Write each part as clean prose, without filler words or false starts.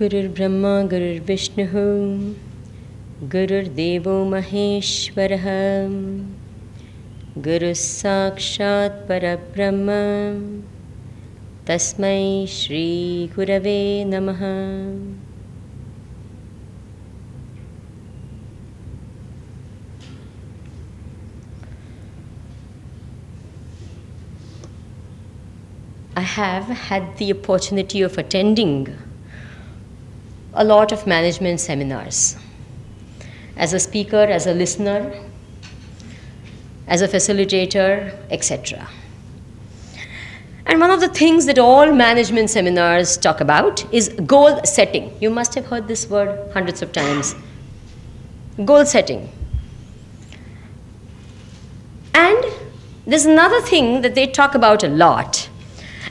Gurur Brahma, Gurur Vishnu, Gurur Devo Maheshwaraha, Guru Sakshat Parabrahma, Tasmai Shri Gurave Namaha. I have had the opportunity of attending a lot of management seminars as a speaker, as a listener, as a facilitator, etc. And one of the things that all management seminars talk about is goal setting. You must have heard this word hundreds of times. Goal setting. And there's another thing that they talk about a lot,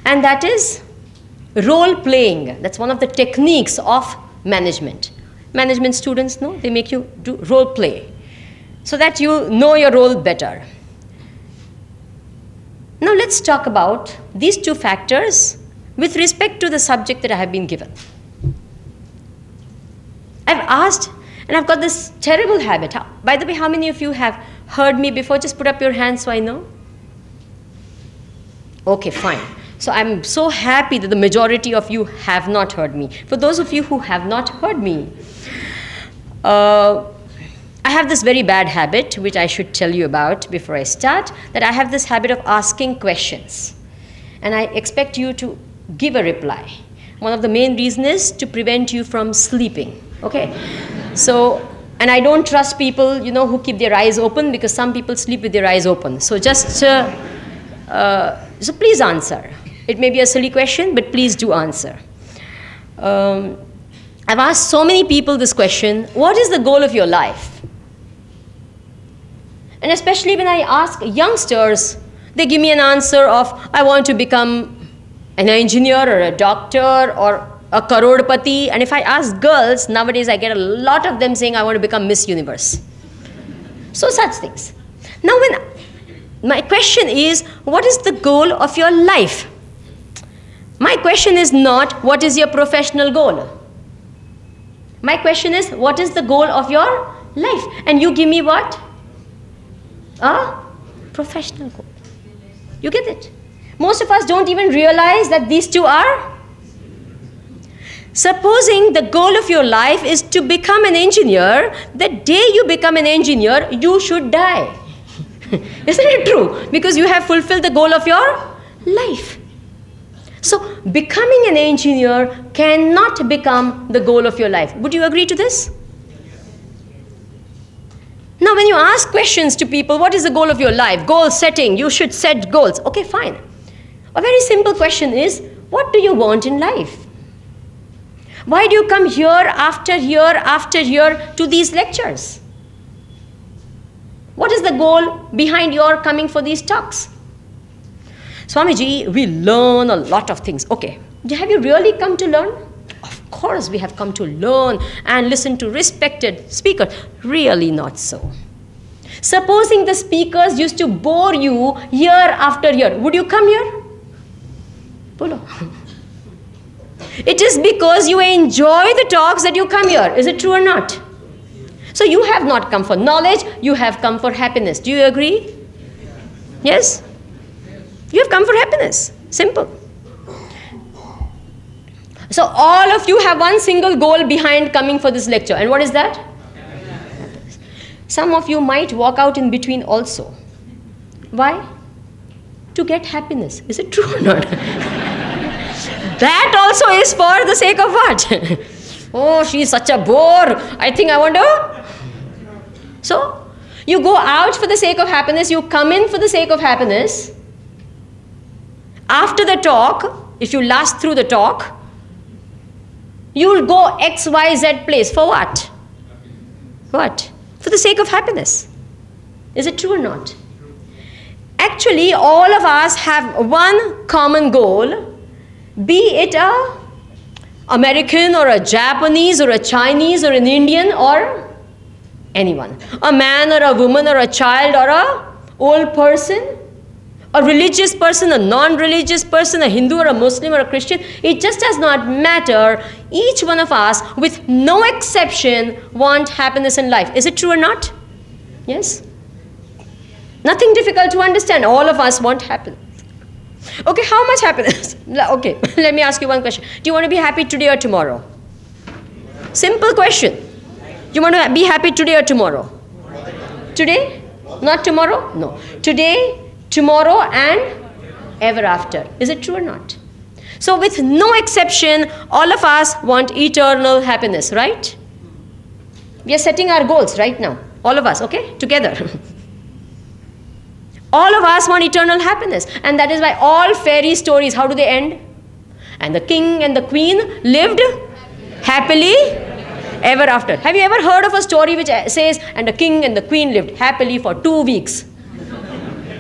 and that is role playing. That's one of the techniques of management. Management students know, they make you do role play so that you know your role better. Now let's talk about these two factors with respect to the subject that I have been given. I've asked, and I've got this terrible habit. By the way, how many of you have heard me before? Just put up your hand so I know. Okay, fine. So I'm so happy that the majority of you have not heard me. For those of you who have not heard me, I have this very bad habit, which I should tell you about before I start, that I have this habit of asking questions. And I expect you to give a reply. One of the main reasons is to prevent you from sleeping, okay? So, and I don't trust people, you know, who keep their eyes open, because some people sleep with their eyes open. So just, so please answer. It may be a silly question, but please do answer. I've asked so many people this question: what is the goal of your life? And especially when I ask youngsters, they give me an answer of, I want to become an engineer or a doctor or a karodpati. And if I ask girls, nowadays I get a lot of them saying, I want to become Miss Universe. So such things. Now my question is, what is the goal of your life? My question is not, what is your professional goal? My question is, what is the goal of your life? And you give me what? A professional goal. You get it? Most of us don't even realize that these two are. Supposing the goal of your life is to become an engineer, the day you become an engineer, you should die. Isn't it true? Because you have fulfilled the goal of your life. So becoming an engineer cannot become the goal of your life. Would you agree to this? Now when you ask questions to people, what is the goal of your life? Goal setting, you should set goals. Okay, fine. A very simple question is, what do you want in life? Why do you come year after year to these lectures? What is the goal behind your coming for these talks? Swamiji, we learn a lot of things. Okay, have you really come to learn? Of course we have come to learn and listen to respected speakers. Really not so. Supposing the speakers used to bore you year after year, would you come here? Bolo. It is because you enjoy the talks that you come here. Is it true or not? So you have not come for knowledge, you have come for happiness. Do you agree? Yes? You have come for happiness. Simple. So all of you have one single goal behind coming for this lecture. And what is that? Happiness. Some of you might walk out in between also. Why? To get happiness. Is it true or not? That also is for the sake of what? Oh, she is such a bore. I think I want to. So, you go out for the sake of happiness. You come in for the sake of happiness. After the talk, if you last through the talk, you will go XYZ place. For what? What? For the sake of happiness. Is it true or not? Actually, all of us have one common goal, be it a American or a Japanese or a Chinese or an Indian or anyone. A man or a woman or a child or a old person. A religious person, a non-religious person, a Hindu or a Muslim or a Christian, it just does not matter. Each one of us, with no exception, want happiness in life. Is it true or not? Yes? Nothing difficult to understand. All of us want happiness. Okay, how much happiness? Okay, let me ask you one question. Do you want to be happy today or tomorrow? Simple question. You want to be happy today or tomorrow? Today? Not tomorrow? No. Today, tomorrow, and ever after. Is it true or not? So with no exception, all of us want eternal happiness, right? We are setting our goals right now. All of us, okay? Together. All of us want eternal happiness. And that is why all fairy stories, how do they end? And the king and the queen lived happily ever after. Have you ever heard of a story which says, and the king and the queen lived happily for 2 weeks?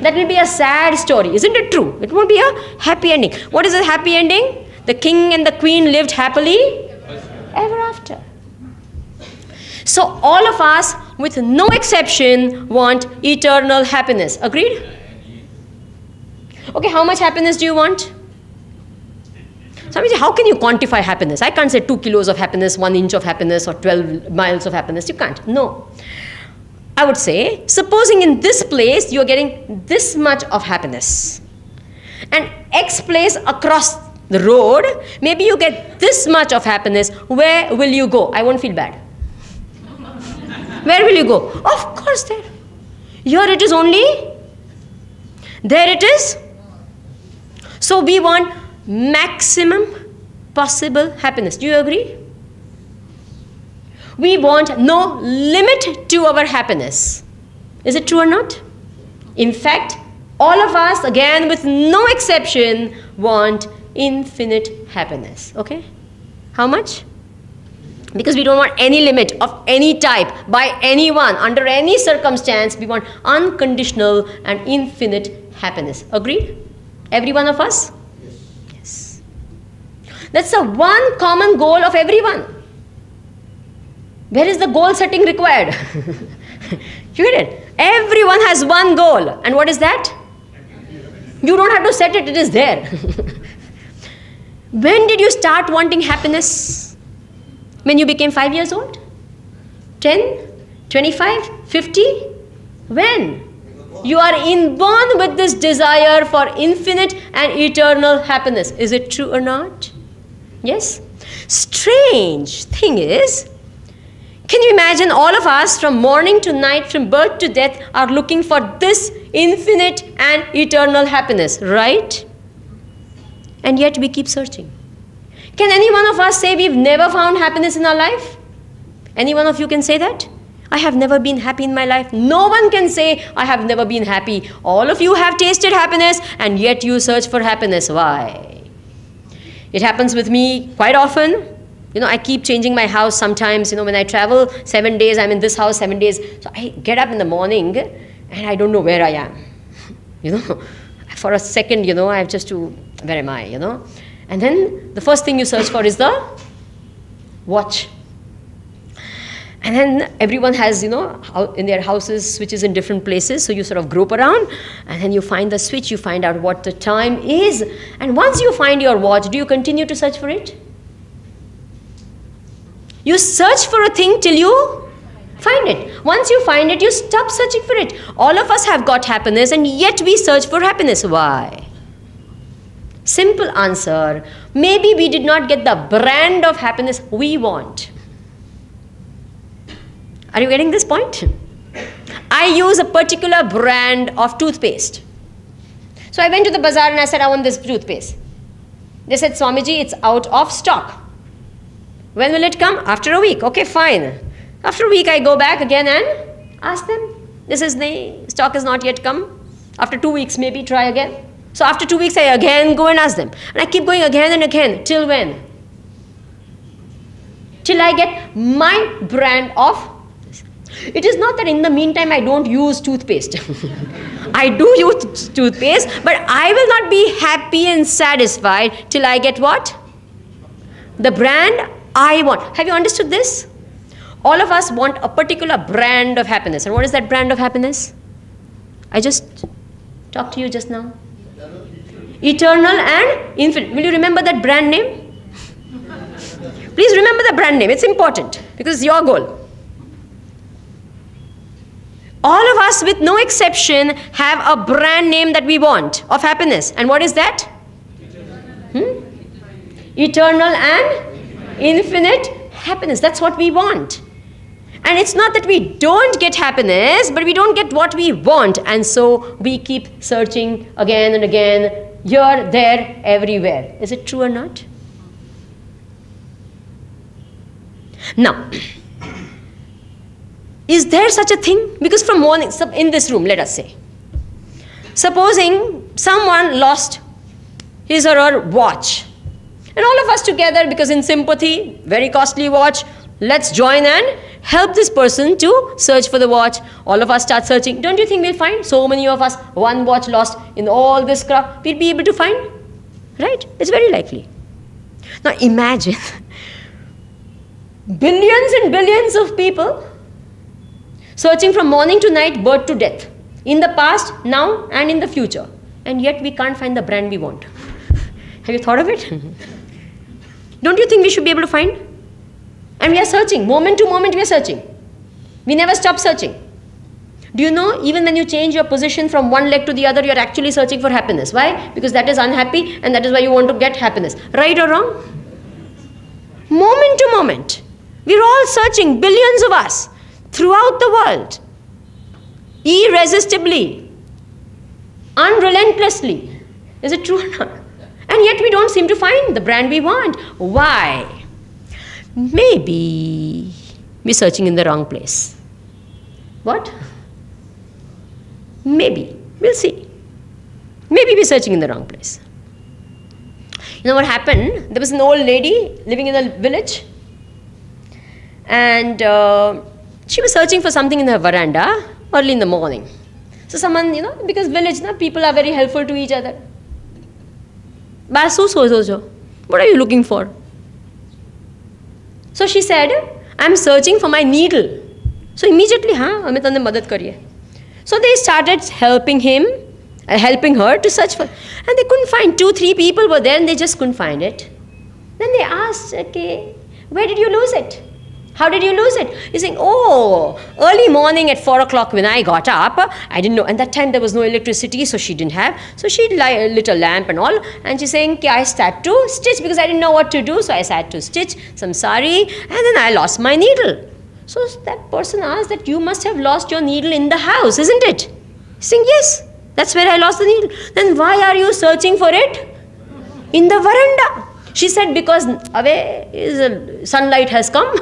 That will be a sad story. Isn't it true? It won't be a happy ending. What is a happy ending? The king and the queen lived happily ever after. So all of us, with no exception, want eternal happiness. Agreed? Okay, how much happiness do you want? Swamiji, how can you quantify happiness? I can't say 2 kilos of happiness, 1 inch of happiness, or 12 miles of happiness. You can't. No. I would say, supposing in this place you are getting this much of happiness, and X place across the road, maybe you get this much of happiness, where will you go? I won't feel bad. Where will you go? Of course there. Here it is only. There it is. So we want maximum possible happiness. Do you agree? We want no limit to our happiness. Is it true or not? In fact, all of us, again with no exception, want infinite happiness. Okay? How much? Because we don't want any limit of any type, by anyone, under any circumstance. We want unconditional and infinite happiness. Agreed? Every one of us? Yes. That's the one common goal of everyone. Where is the goal setting required? You get it? Everyone has one goal. And what is that? You don't have to set it, it is there. When did you start wanting happiness? When you became 5 years old? 10? 25? 50? When? You are inborn with this desire for infinite and eternal happiness. Is it true or not? Yes? Strange thing is, can you imagine all of us from morning to night, from birth to death, are looking for this infinite and eternal happiness, right? And yet we keep searching. Can any one of us say we've never found happiness in our life? Any one of you can say that? I have never been happy in my life. No one can say, I have never been happy. All of you have tasted happiness, and yet you search for happiness. Why? It happens with me quite often. You know, I keep changing my house sometimes. You know, when I travel 7 days, I'm in this house 7 days. So I get up in the morning, and I don't know where I am. You know, for a second, you know, I have just to, where am I, you know? And then the first thing you search for is the watch. And then everyone has, you know, in their houses, switches in different places. So you sort of grope around, and then you find the switch, you find out what the time is. And once you find your watch, do you continue to search for it? You search for a thing till you find it. Once you find it, you stop searching for it. All of us have got happiness, and yet we search for happiness. Why? Simple answer, maybe we did not get the brand of happiness we want. Are you getting this point? I use a particular brand of toothpaste. So I went to the bazaar and I said, I want this toothpaste. They said, Swamiji, it's out of stock. When will it come? After a week. Okay, fine. After a week, I go back again and ask them, the stock has not yet come. After 2 weeks, maybe try again. So after 2 weeks, I again go and ask them. And I keep going again and again. Till when? Till I get my brand of. It is not that in the meantime I don't use toothpaste. I do use toothpaste, but I will not be happy and satisfied till I get what? The brand I want. Have you understood this? All of us want a particular brand of happiness. And what is that brand of happiness? I just talked to you just now. Eternal and infinite. Will you remember that brand name? Please remember the brand name. It's important because it's your goal. All of us, with no exception, have a brand name that we want of happiness. And what is that? Eternal and infinite happiness. That's what we want. And it's not that we don't get happiness, but we don't get what we want. And so we keep searching again and again, here, there, everywhere. Is it true or not? Now, is there such a thing? Because from morning, in this room, let us say, supposing someone lost his or her watch, and all of us together, because in sympathy, very costly watch, let's join and help this person to search for the watch. All of us start searching. Don't you think we'll find? So many of us, one watch lost in all this crowd, we'll be able to find, right? It's very likely. Now imagine billions and billions of people searching from morning to night, birth to death, in the past, now, and in the future. And yet we can't find the brand we want. Have you thought of it? Don't you think we should be able to find? And we are searching. Moment to moment we are searching. We never stop searching. Do you know, even when you change your position from one leg to the other, you are actually searching for happiness. Why? Because that is unhappy and that is why you want to get happiness. Right or wrong? Moment to moment. We are all searching, billions of us, throughout the world. Irresistibly. Unrelentlessly. Is it true or not? And yet we don't seem to find the brand we want. Why? Maybe we're searching in the wrong place. What? Maybe. We'll see. Maybe we're searching in the wrong place. You know what happened? There was an old lady living in a village. And she was searching for something in her veranda early in the morning. So someone, because village, people are very helpful to each other. What are you looking for? So she said, I'm searching for my needle. So immediately, so they started helping her to search for, and they couldn't find. 2-3 people were there and they just couldn't find it. Then they asked, okay, where did you lose it? How did you lose it? He's saying, oh, early morning at 4 o'clock when I got up, I didn't know. And that time there was no electricity, so she didn't have. So she lit a lamp and all. And she's saying, okay, I started to stitch because I didn't know what to do. So I started to stitch some sari and then I lost my needle. So that person asked that you must have lost your needle in the house, isn't it? He's saying, yes, that's where I lost the needle. Then why are you searching for it in the veranda? She said, because away sunlight has come,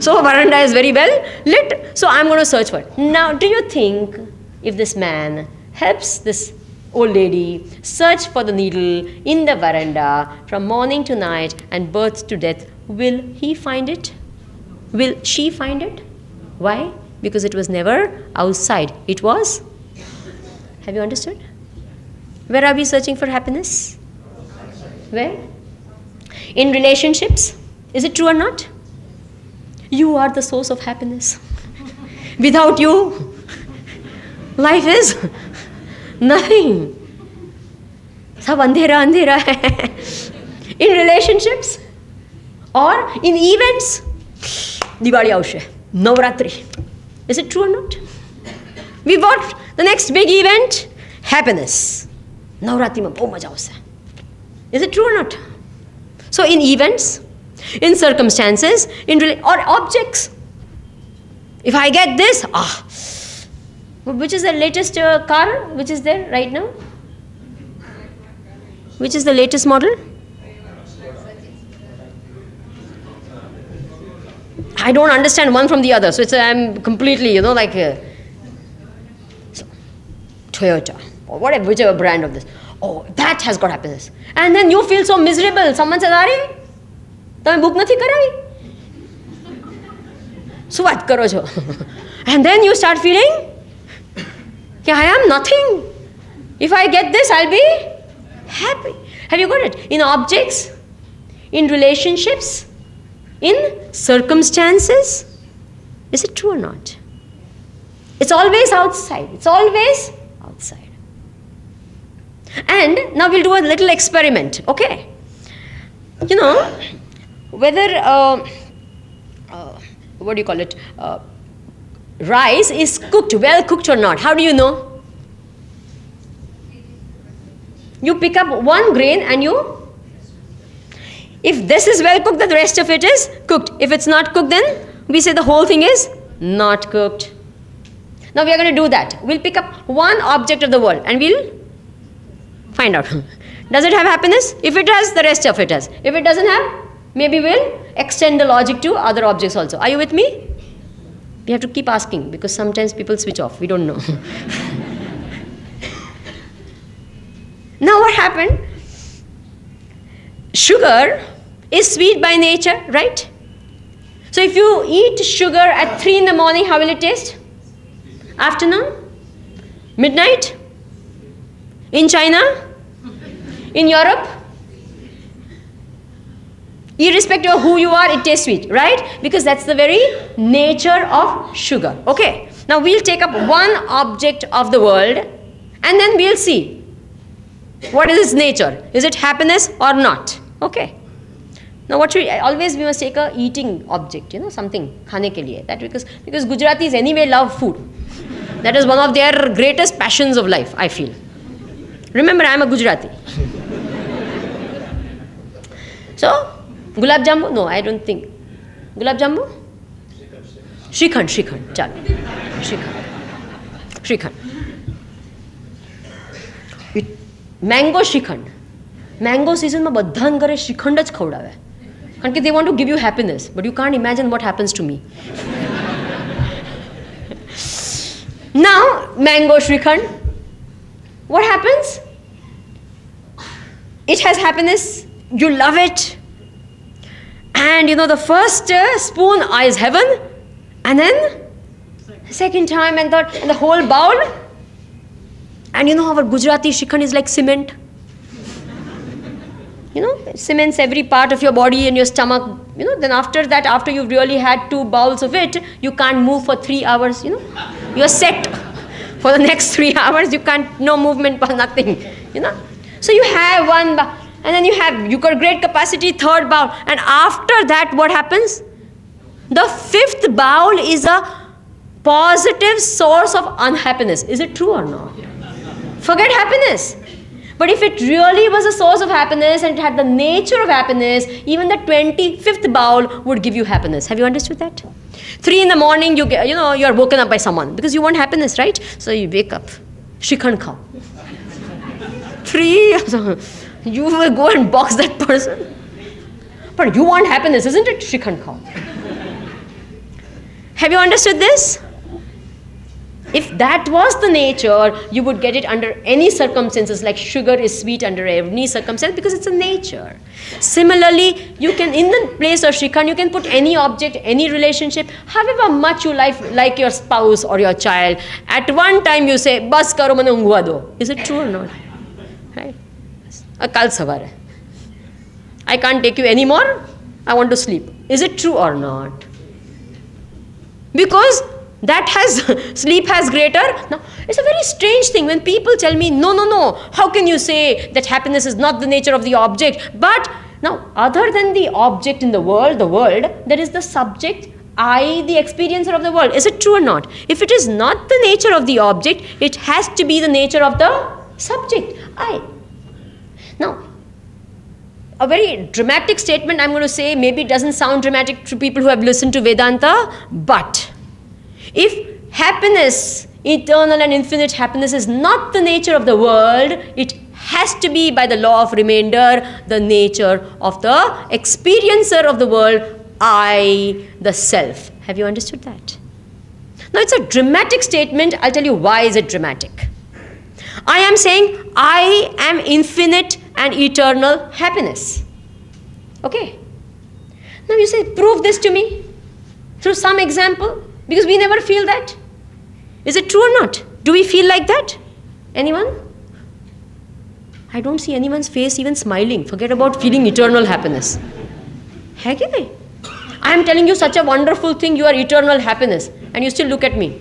so veranda is very well lit, so I'm going to search for it. Now, do you think if this man helps this old lady search for the needle in the veranda from morning to night and birth to death, will he find it? Will she find it? Why? Because it was never outside. It was? Have you understood? Where are we searching for happiness? Where? In relationships, is it true or not? You are the source of happiness. Without you, life is nothing. Sab andhera andhera hai. In relationships or in events, Diwali aavashe, Navratri. Is it true or not? We got the next big event, happiness. Navratri mein bahut maja aata hai. Is it true or not? So in events, in circumstances, or objects. If I get this, which is the latest car which is there right now? Which is the latest model? I don't understand one from the other, so I'm completely, so, Toyota or whatever, whichever brand of this. Oh, that has got happiness. And then you feel so miserable. Someone says, "Are, tame book nathi karavi?" So what karo jo? And then you start feeling, I am nothing. If I get this, I'll be happy. Have you got it? In objects, in relationships, in circumstances. Is it true or not? It's always outside. It's always outside. And now we'll do a little experiment, okay? You know, whether, what do you call it, rice is cooked, well cooked or not. How do you know? You pick up one grain and you, if this is well cooked, then the rest of it is cooked. If it's not cooked, then we say the whole thing is not cooked. Now we are going to do that. We'll pick up one object of the world and we'll find out. Does it have happiness? If it has, the rest of it has. If it doesn't have, maybe we'll extend the logic to other objects also. Are you with me? We have to keep asking because sometimes people switch off. We don't know. Now what happened? Sugar is sweet by nature, right? So if you eat sugar at 3 in the morning, how will it taste? Afternoon? Midnight? In China? In Europe? Irrespective of who you are, it tastes sweet, right? Because that's the very nature of sugar. Okay. Now we'll take up one object of the world and then we'll see what is its nature. Is it happiness or not? Okay. Now what should always we must take a eating object, you know, something khane ke liye. That because Gujaratis anyway love food. That is one of their greatest passions of life, I feel. Remember, I am a Gujarati. So, gulab jambu? No, I don't think. Gulab jambu? Shrikhand, Shrikhand. Chalo. Shrikhand. Mango Shrikhand. Mango season ma badhan kare Shrikhand જ ખવડાવે. કારણ કે they want to give you happiness, but you can't imagine what happens to me. Now, mango Shrikhand. What happens? It has happiness. You love it. And you know, the first spoon is heaven. And then, second time and third, and the whole bowl. And you know, our Gujarati Shrikhand is like cement. You know, it cements every part of your body and your stomach. You know, then after that, after you've really had 2 bowls of it, you can't move for 3 hours, you know. You're set for the next 3 hours. You can't, no movement, nothing, you know. So you have one bowl, and then you got great capacity, 3rd bowl. And after that, what happens? The 5th bowl is a positive source of unhappiness. Is it true or not? Forget happiness. But if it really was a source of happiness and it had the nature of happiness, even the 25th bowl would give you happiness. Have you understood that? 3 in the morning, you are woken up by someone because you want happiness, right? So you wake up. Shrikhand khao. 3, you will go and box that person. But you want happiness, isn't it? Shrikhand khao. Have you understood this? If that was the nature, you would get it under any circumstances, like sugar is sweet under any circumstance because it's a nature. Similarly, you can, in the place of Shrikhand, you can put any object, any relationship, however much you like your spouse or your child. At one time you say, "Bas karo mane ungwa do." Is it true or not? Right? Kal savare. I can't take you anymore. I want to sleep. Is it true or not? Because that sleep has greater. Now, it's a very strange thing when people tell me, no, how can you say that happiness is not the nature of the object? But now, other than the object in the world, there is the subject, I, the experiencer of the world. Is it true or not? If it is not the nature of the object, it has to be the nature of the subject, I. Now, a very dramatic statement I'm going to say, maybe it doesn't sound dramatic to people who have listened to Vedanta, but if happiness, eternal and infinite happiness, is not the nature of the world, it has to be, by the law of remainder, the nature of the experiencer of the world, I, the self. Have you understood that? Now, it's a dramatic statement. I'll tell you why is it dramatic. I am saying I am infinite and eternal happiness. Okay? Now you say, prove this to me through some example. Because we never feel that. Is it true or not? Do we feel like that? Anyone? I don't see anyone's face even smiling. Forget about feeling eternal happiness. I am telling you such a wonderful thing, you are eternal happiness. And you still look at me.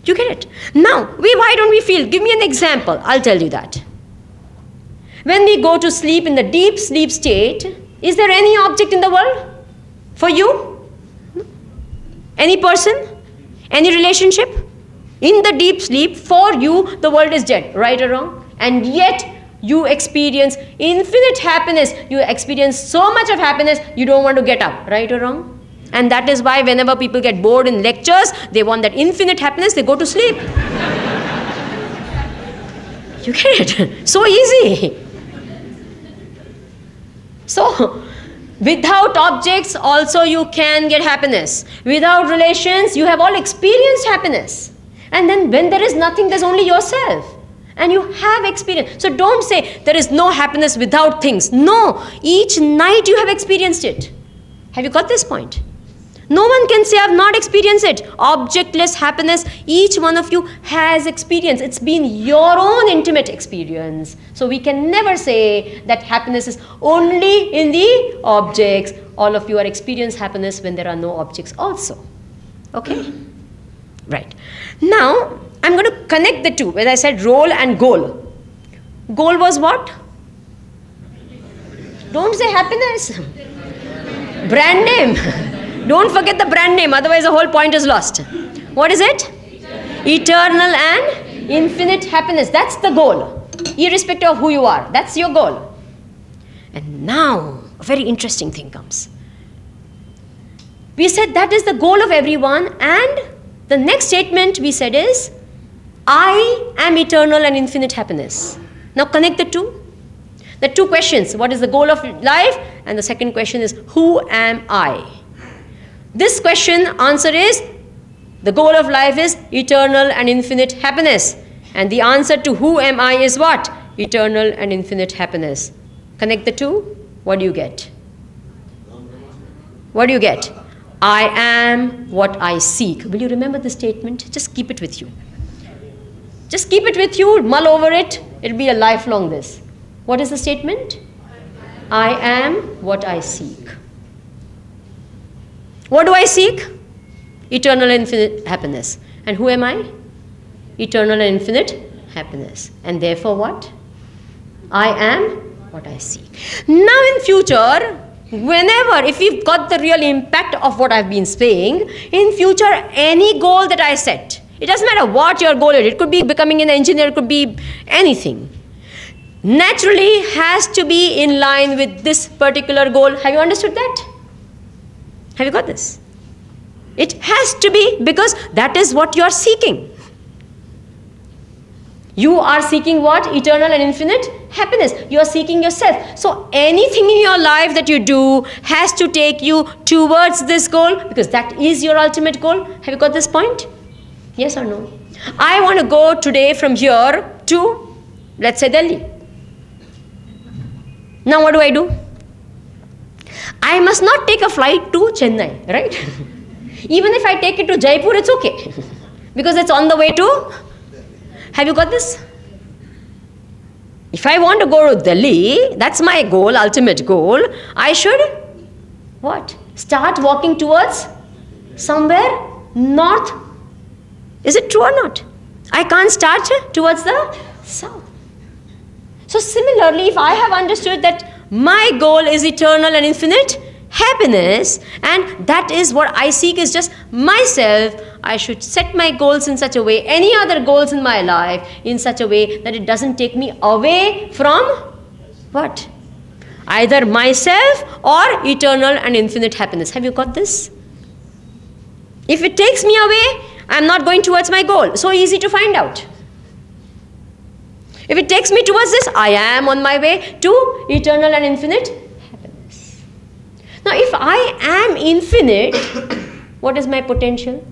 You get it? Now, why don't we feel? Give me an example. I'll tell you that. When we go to sleep in the deep sleep state, is there any object in the world for you? Any person? Any relationship? In the deep sleep, for you, the world is dead, right or wrong? And yet, you experience infinite happiness. You experience so much of happiness, you don't want to get up, right or wrong? And that is why whenever people get bored in lectures, they want that infinite happiness, they go to sleep. You get it? So easy. So, without objects, also you can get happiness. Without relations, you have all experienced happiness. And then when there is nothing, there's only yourself. And you have experience. So don't say there is no happiness without things. No, each night you have experienced it. Have you got this point? No one can say I've not experienced it. Objectless happiness, each one of you has experience. It's been your own intimate experience. So we can never say that happiness is only in the objects. All of you are experiencing happiness when there are no objects also. Okay? Right. Now, I'm going to connect the two. As I said, role and goal. Goal was what? Don't say happiness. Brand name. Don't forget the brand name, otherwise the whole point is lost. What is it? Eternal and infinite happiness. That's the goal. Irrespective of who you are. That's your goal. And now, a very interesting thing comes. We said that is the goal of everyone, and the next statement we said is, I am eternal and infinite happiness. Now connect the two. The two questions, what is the goal of life? And the second question is, who am I? This question answer is, the goal of life is eternal and infinite happiness. And the answer to who am I is what? Eternal and infinite happiness. Connect the two, what do you get? What do you get? I am what I seek. Will you remember the statement? Just keep it with you. Just keep it with you, mull over it. It'll be a lifelong this. What is the statement? I am what I seek. What do I seek? Eternal and infinite happiness. And who am I? Eternal and infinite happiness. And therefore what? I am what I seek. Now in future, whenever, if you've got the real impact of what I've been saying, in future, any goal that I set, it doesn't matter what your goal is. It could be becoming an engineer, it could be anything. Naturally has to be in line with this particular goal. Have you understood that? Have you got this? It has to be, because that is what you are seeking. You are seeking what? Eternal and infinite happiness. You are seeking yourself. So anything in your life that you do has to take you towards this goal, because that is your ultimate goal. Have you got this point? Yes or no? I want to go today from here to, let's say, Delhi. Now what do? I must not take a flight to Chennai, right? Even if I take it to Jaipur, it's okay. Because it's on the way to... Have you got this? If I want to go to Delhi, that's my goal, ultimate goal. I should, what? Start walking towards somewhere north. Is it true or not? I can't start towards the south. So similarly, if I have understood that my goal is eternal and infinite happiness, and that is what I seek is just myself, I should set my goals in such a way, any other goals in my life, in such a way that it doesn't take me away from what? Either myself or eternal and infinite happiness. Have you got this? If it takes me away, I'm not going towards my goal. So easy to find out. If it takes me towards this, I am on my way to eternal and infinite happiness. Now, if I am infinite, what is my potential?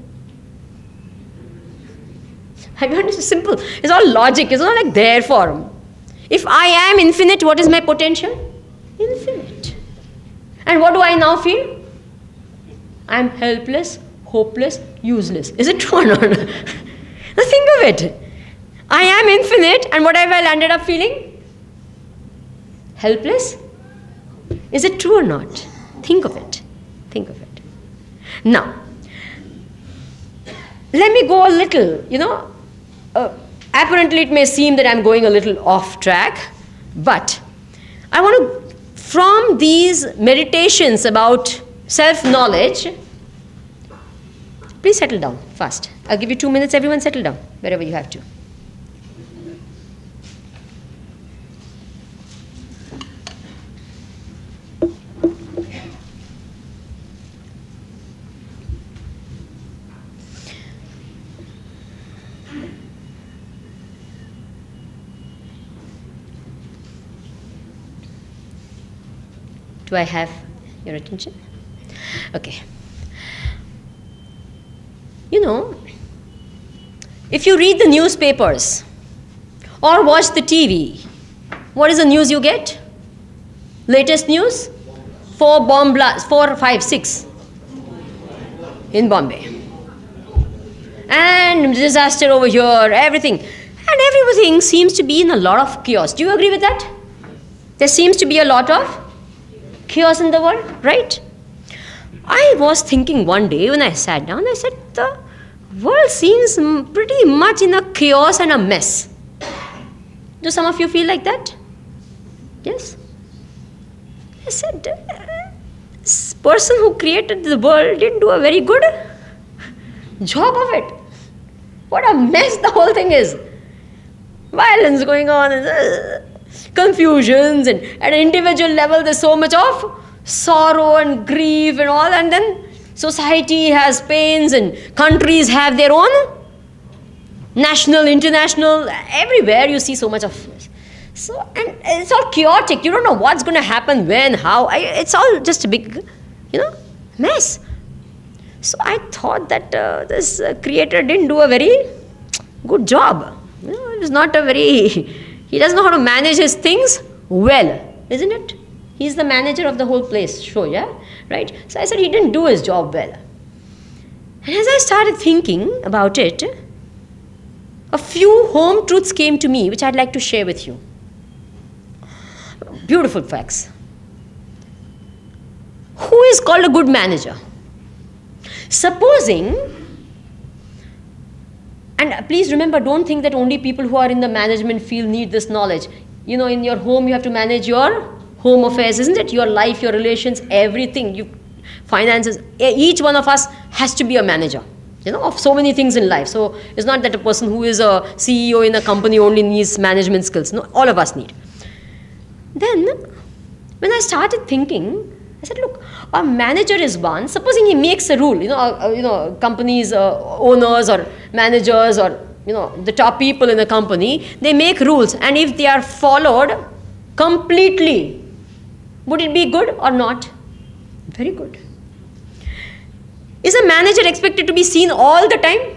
Have you understood? Simple. It's all logic. It's not like therefore. If I am infinite, what is my potential? Infinite. And what do I now feel? I am helpless, hopeless, useless. Is it true or not? Now think of it. I am infinite, and what have I landed up feeling? Helpless? Is it true or not? Think of it. Think of it. Now, let me go a little, apparently it may seem that I'm going a little off track, but I want to, from these meditations about self-knowledge, please settle down fast. I'll give you 2 minutes, everyone settle down, wherever you have to. Do I have your attention? Okay. If you read the newspapers or watch the TV, what is the news you get? Latest news? 4 bomb blasts, 4, 5, 6 in Bombay. And disaster over here, everything. And everything seems to be in a lot of chaos. Do you agree with that? There seems to be a lot of chaos in the world, right? I was thinking one day when I sat down, I said, the world seems pretty much in a chaos and a mess. Do some of you feel like that? Yes? I said, this person who created the world didn't do a very good job of it. What a mess the whole thing is. Violence going on, confusions, and at an individual level there's so much of sorrow and grief and all, and then society has pains and countries have their own national, international, everywhere you see so much of this. So, and it's all chaotic. You don't know what's going to happen, when, how. It's all just a big, mess. So I thought that this creator didn't do a very good job. It was not a very, he doesn't know how to manage his things well, isn't it? He's the manager of the whole place, show, yeah? Right? So I said he didn't do his job well. And as I started thinking about it, a few home truths came to me, which I'd like to share with you. Beautiful facts. Who is called a good manager? Supposing, and please remember, don't think that only people who are in the management field need this knowledge. In your home, you have to manage your home affairs, isn't it? Your life, your relations, everything, finances. Each one of us has to be a manager, of so many things in life. So it's not that a person who is a CEO in a company only needs management skills. No, all of us need. Then, when I started thinking, I said, look, a manager is one. Supposing he makes a rule, companies, owners or managers or, the top people in a company, they make rules. And if they are followed completely, would it be good or not? Very good. Is a manager expected to be seen all the time?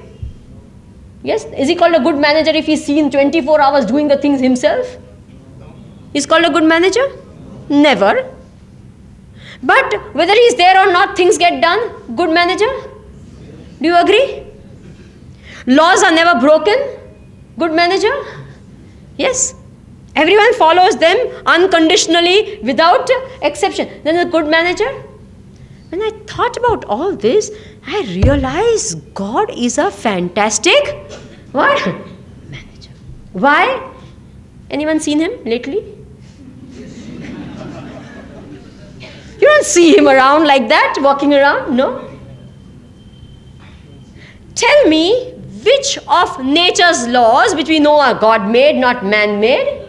Yes. Is he called a good manager if he's seen 24 hours doing the things himself? He's called a good manager? Never. But whether he's there or not, things get done. Good manager? Do you agree? Laws are never broken. Good manager? Yes. Everyone follows them unconditionally without exception. Then a good manager? When I thought about all this, I realized God is a fantastic what? Manager. Why? Anyone seen him lately? You don't see him around like that, walking around, no? Tell me, which of nature's laws, which we know are God-made, not man-made,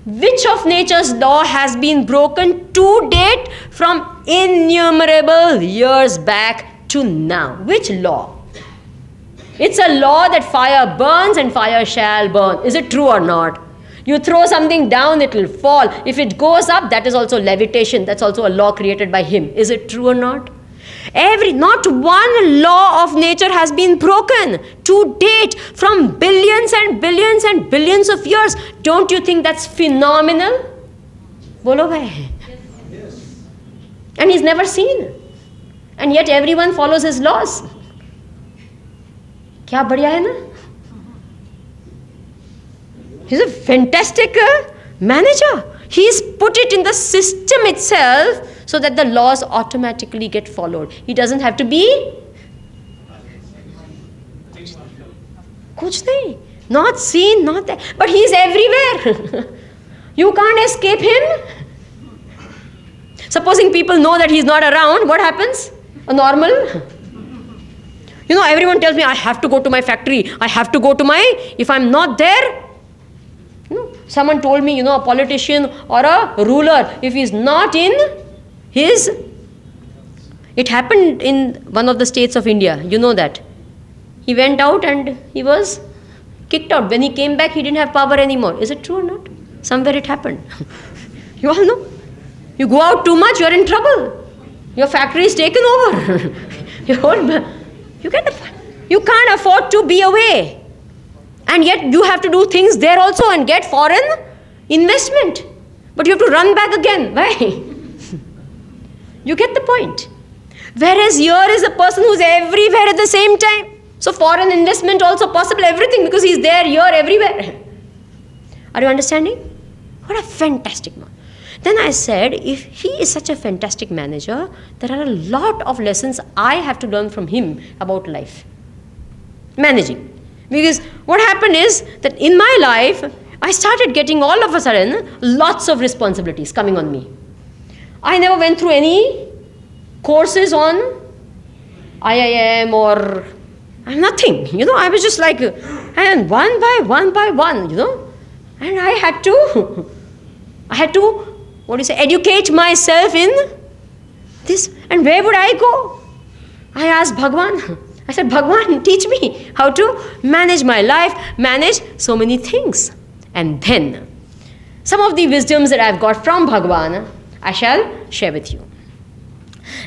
which of nature's law has been broken to date from innumerable years back to now? Which law? It's a law that fire burns and fire shall burn. Is it true or not? You throw something down, it will fall. If it goes up, that is also levitation. That's also a law created by him. Is it true or not? Not one law of nature has been broken to date from billions and billions and billions of years. Don't you think that's phenomenal? Bolo bhai. Yes. And he's never seen. And yet everyone follows his laws. Kya badhiya hai na? He's a fantastic manager. He's put it in the system itself so that the laws automatically get followed. He doesn't have to be Kuch nahi. Not seen, not there. But he is everywhere. You can't escape him. Supposing people know that he is not around, what happens? A normal. You know, everyone tells me, I have to go to my factory. I have to go to my, if I'm not there. You know, someone told me, you know, a politician or a ruler, if he's not in his, it happened in one of the states of India. You know that. He went out and he was kicked out. When he came back, he didn't have power anymore. Is it true or not? Somewhere it happened. You all know. You go out too much, you're in trouble. Your factory is taken over. You get the point. You can't afford to be away. And yet you have to do things there also and get foreign investment. But you have to run back again. Why? You get the point. Whereas here is a person who's everywhere at the same time. So foreign investment also possible, everything, because he's there, here, everywhere. Are you understanding? What a fantastic man. Then I said, if he is such a fantastic manager, there are a lot of lessons I have to learn from him about life. Managing. Because what happened is that in my life, I started getting all of a sudden lots of responsibilities coming on me. I never went through any courses on IIM or nothing. You know, I was just like, and one by one, you know. And I had to, educate myself in this. And where would I go? I asked Bhagwan. I said, Bhagwan, teach me how to manage my life, manage so many things. And then, some of the wisdoms that I've got from Bhagwan, I shall share with you.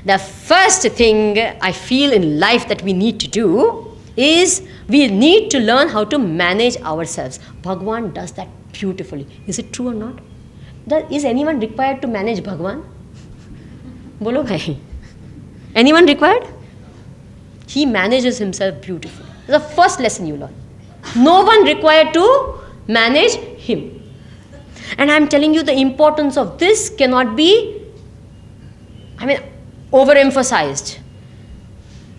The first thing I feel in life that we need to do is we need to learn how to manage ourselves. Bhagwan does that beautifully. Is it true or not? Is anyone required to manage Bhagwan? Bolo bhai. Anyone required? He manages himself beautifully. That's the first lesson you learn. No one required to manage him. And I'm telling you, the importance of this cannot be, overemphasized.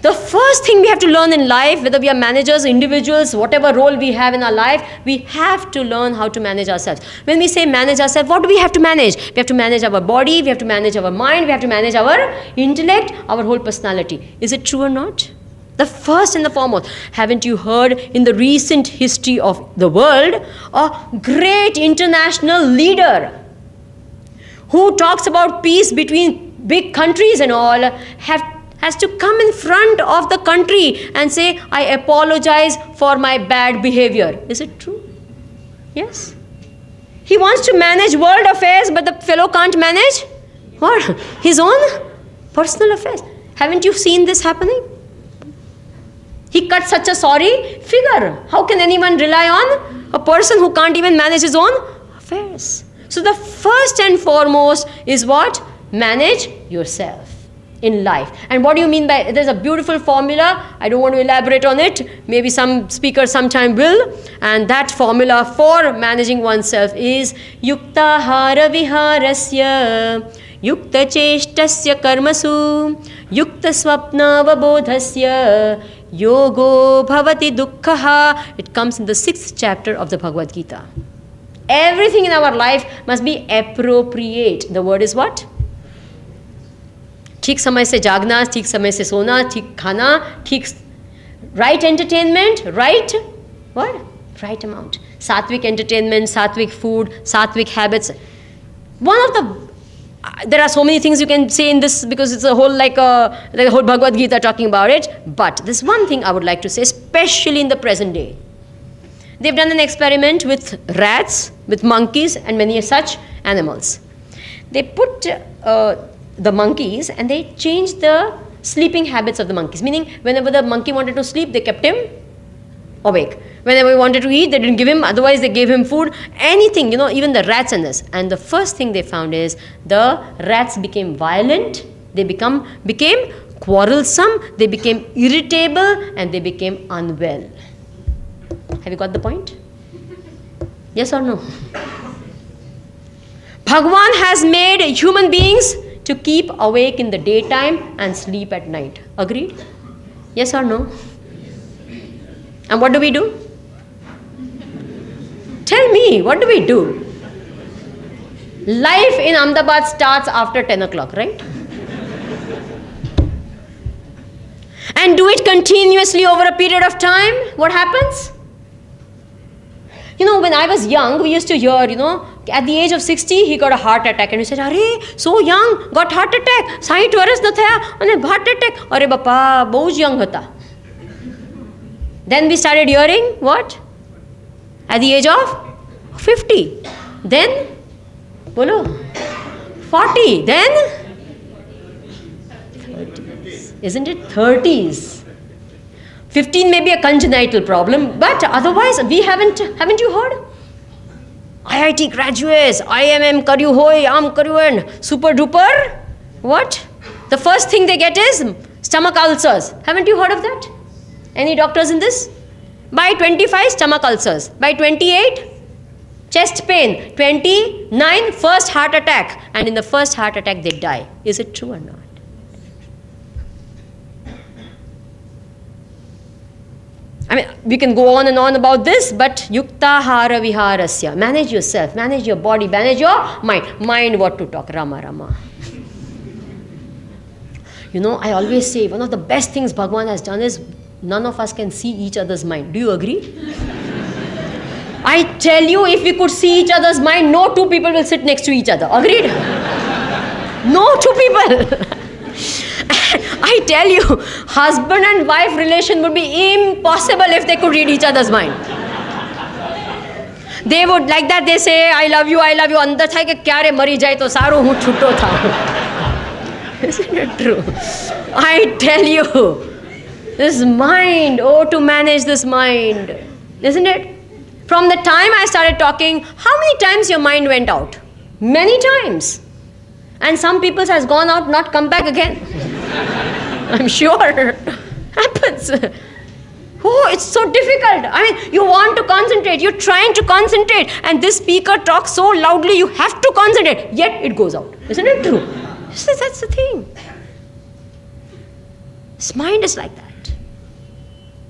The first thing we have to learn in life, whether we are managers, individuals, whatever role we have in our life, we have to learn how to manage ourselves. When we say manage ourselves, what do we have to manage? We have to manage our body, we have to manage our mind, we have to manage our intellect, our whole personality. Is it true or not? The first and the foremost. Haven't you heard in the recent history of the world, a great international leader who talks about peace between big countries and all, has to come in front of the country and say, I apologize for my bad behavior. Is it true? Yes. He wants to manage world affairs, but the fellow can't manage what? His own personal affairs. Haven't you seen this happening? He cut such a sorry figure. How can anyone rely on a person who can't even manage his own affairs? So the first and foremost is what? Manage yourself in life. And what do you mean by, there's a beautiful formula, I don't want to elaborate on it, maybe some speaker sometime will, and that formula for managing oneself is yukta hara viharasya yukta cheshtasya karmasu yukta swapna vabodhasya yogo bhavati dukkhaha. It comes in the 6th chapter of the Bhagavad Gita. Everything in our life must be appropriate. The word is what? ठीक समय से जागना, ठीक समय से सोना, ठीक खाना, ठीक right entertainment, right what? Right amount. Sattvic entertainment, sattvic food, sattvic habits. One of the, there are so many things you can say in this because it's a whole like a whole Bhagavad Gita talking about it. But this one thing I would like to say, especially in the present day. They've done an experiment with rats, with monkeys and many such animals. They put the monkeys and they changed the sleeping habits of the monkeys, meaning whenever the monkey wanted to sleep, they kept him awake. Whenever he wanted to eat, they didn't give him, otherwise they gave him food, anything, you know, even the rats and this. And the first thing they found is the rats became violent, they became quarrelsome, they became irritable, and they became unwell. Have you got the point? Yes or no? Bhagwan has made human beings to keep awake in the daytime and sleep at night. Agreed? Yes or no? And what do? Tell me, what do we do? Life in Ahmedabad starts after 10 o'clock, right? And do it continuously over a period of time. What happens? You know, when I was young, we used to hear, you know, at the age of 60, he got a heart attack. And we said, "Arey, so young, got heart attack. 60 વર્ષ ન થયા અને heart attack. અરે બાપા, બહુ જ young હતા." Then we started hearing, what? At the age of 50. Then, bolo, 40. Then, 30s. Isn't it 30s? 15 may be a congenital problem, but otherwise we haven't you heard? IIT graduates, IMM karyu hoy, am karyu and super duper. What? The first thing they get is stomach ulcers. Haven't you heard of that? Any doctors in this? By 25, stomach ulcers. By 28, chest pain. 29, first heart attack. And in the first heart attack, they die. Is it true or not? I mean, we can go on and on about this, but yukta hara viharasya. Manage yourself, manage your body, manage your mind. Mind what to talk, Rama Rama. You know, I always say, one of the best things Bhagwan has done is none of us can see each other's mind. Do you agree? I tell you, if we could see each other's mind, no two people will sit next to each other. Agreed? No two people. I tell you, husband and wife relation would be impossible if they could read each other's mind. They would, like that, they say, I love you, andar thai ke kya re mari jai to saru hu chutto tha. Isn't it true? I tell you, this mind, oh, to manage this mind, isn't it? From the time I started talking, how many times your mind went out? Many times. And some people's has gone out, not come back again. I'm sure. Happens. Oh, it's so difficult. I mean, you want to concentrate. You're trying to concentrate. And this speaker talks so loudly, you have to concentrate. Yet it goes out. Isn't it true? That's the thing. This mind is like that.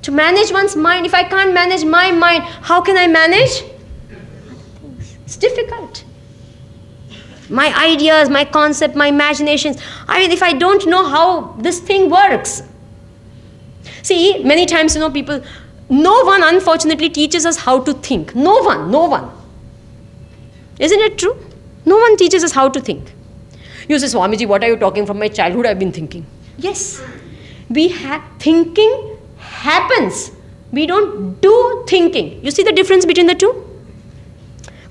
To manage one's mind, if I can't manage my mind, how can I manage other things? It's difficult. My ideas, my concept, my imaginations. I mean, if I don't know how this thing works. See, many times, you know, people, no one unfortunately teaches us how to think. No one. Isn't it true? No one teaches us how to think. You say, Swamiji, what are you talking? From my childhood I've been thinking. Yes, thinking happens. We don't do thinking. You see the difference between the two?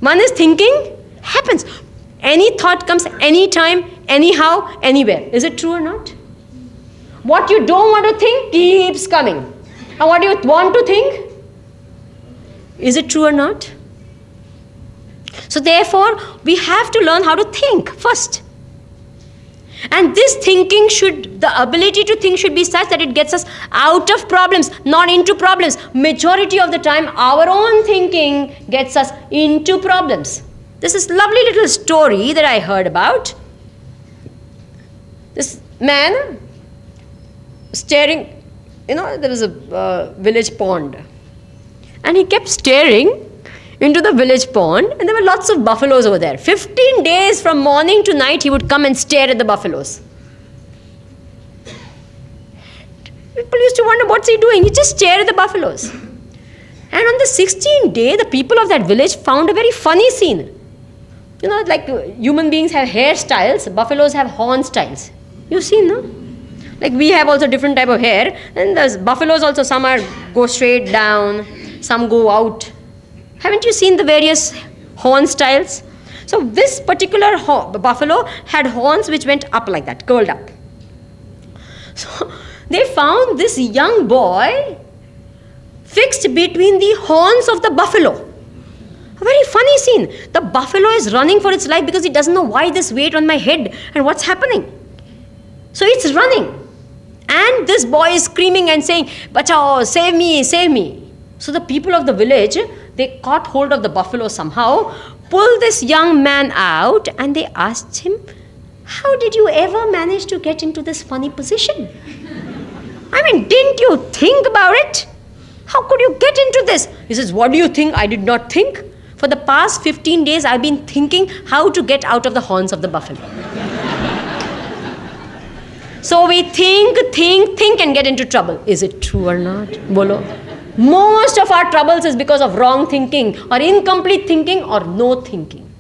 One is thinking happens. Any thought comes anytime, anyhow, anywhere. Is it true or not? What you don't want to think keeps coming. And what you want to think, is it true or not? So therefore, we have to learn how to think first. And this thinking the ability to think should be such that it gets us out of problems, not into problems. Majority of the time, our own thinking gets us into problems. This is lovely little story that I heard about. This man staring, you know, there was a village pond. And he kept staring into the village pond, and there were lots of buffaloes over there. 15 days from morning to night, he would come and stare at the buffaloes. People used to wonder, what's he doing? He just stared at the buffaloes. And on the 16th day, the people of that village found a very funny scene. You know, like human beings have hairstyles, buffaloes have horn styles. You've seen, no? Like we have also different type of hair, and there's buffaloes also, some go straight down, some go out. Haven't you seen the various horn styles? So this particular buffalo had horns which went up like that, curled up. So they found this young boy fixed between the horns of the buffalo. A very funny scene. The buffalo is running for its life because it doesn't know why this weight on my head and what's happening. So it's running. And this boy is screaming and saying, "Bachao, save me, save me." So the people of the village, they caught hold of the buffalo somehow, pulled this young man out, and they asked him, "How did you ever manage to get into this funny position? I mean, didn't you think about it? How could you get into this?" He says, "What do you think? I did not think. For the past 15 days, I've been thinking how to get out of the horns of the buffalo. So we think and get into trouble. Is it true or not? Bolo. Most of our troubles is because of wrong thinking or incomplete thinking or no thinking.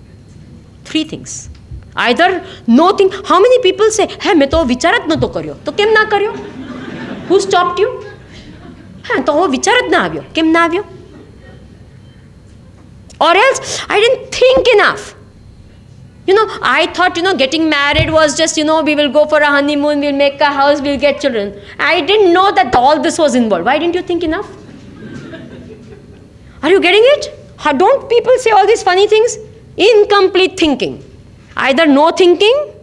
3 things. Either no think. How many people say, "Hey, मैं तो विचारत न तो करियो." तो केम ना करियो? Who stopped you? हाँ, तो वो विचारत ना आवियो. केम ना आवियो? Or else, I didn't think enough. I thought, getting married was just, we will go for a honeymoon, we'll make a house, we'll get children. I didn't know that all this was involved. Why didn't you think enough? Are you getting it? How don't people say all these funny things? Incomplete thinking. Either no thinking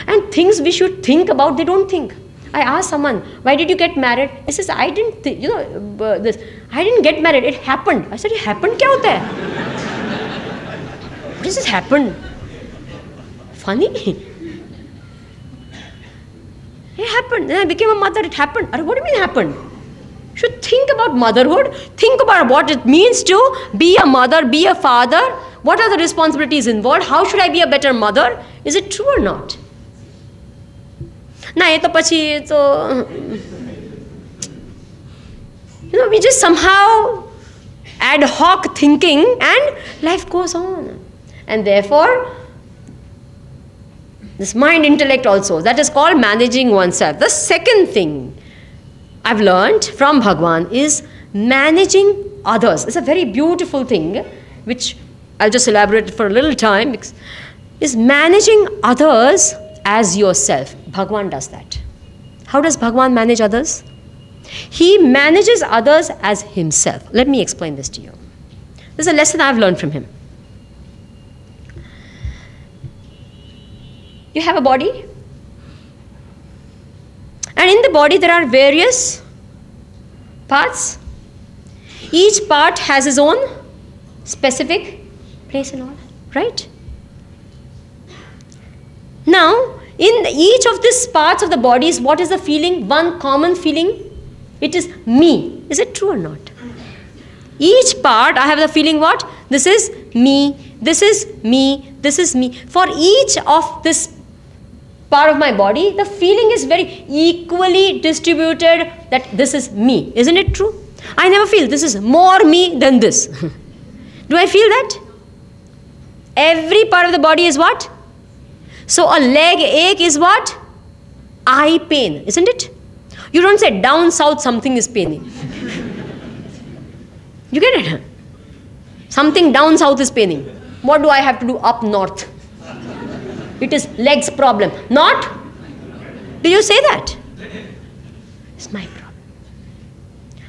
and things we should think about, they don't think. I asked someone, "Why did you get married?" He says, "I didn't, I didn't get married. It happened." I said, "It happened? Kya hota hai? What does this happen?" Funny. It happened. Then I became a mother. It happened. What do you mean happened? You should think about motherhood. Think about what it means to be a mother, be a father. What are the responsibilities involved? How should I be a better mother? Is it true or not? Na, we just somehow ad hoc thinking and life goes on. And therefore, this mind intellect also, that is called managing oneself. The second thing I've learned from Bhagwan is managing others. It's a very beautiful thing, which I'll just elaborate for a little time, is managing others as yourself. Bhagwan does that. How does Bhagwan manage others? He manages others as himself. Let me explain this to you. This is a lesson I've learned from him. You have a body, and in the body there are various parts. Each part has its own specific place and all, right? Now, in each of these parts of the body, what is the feeling? One common feeling. It is me. Is it true or not? Each part, I have the feeling what? This is me, this is me, this is me. For each of this part of my body, the feeling is very equally distributed that this is me. Isn't it true? I never feel this is more me than this. Do I feel that? Every part of the body is what? So a leg ache is what? Eye pain, isn't it? You don't say down south something is paining. You get it? Something down south is paining. What do I have to do up north? It is legs problem. Not? Did you say that? It's my problem.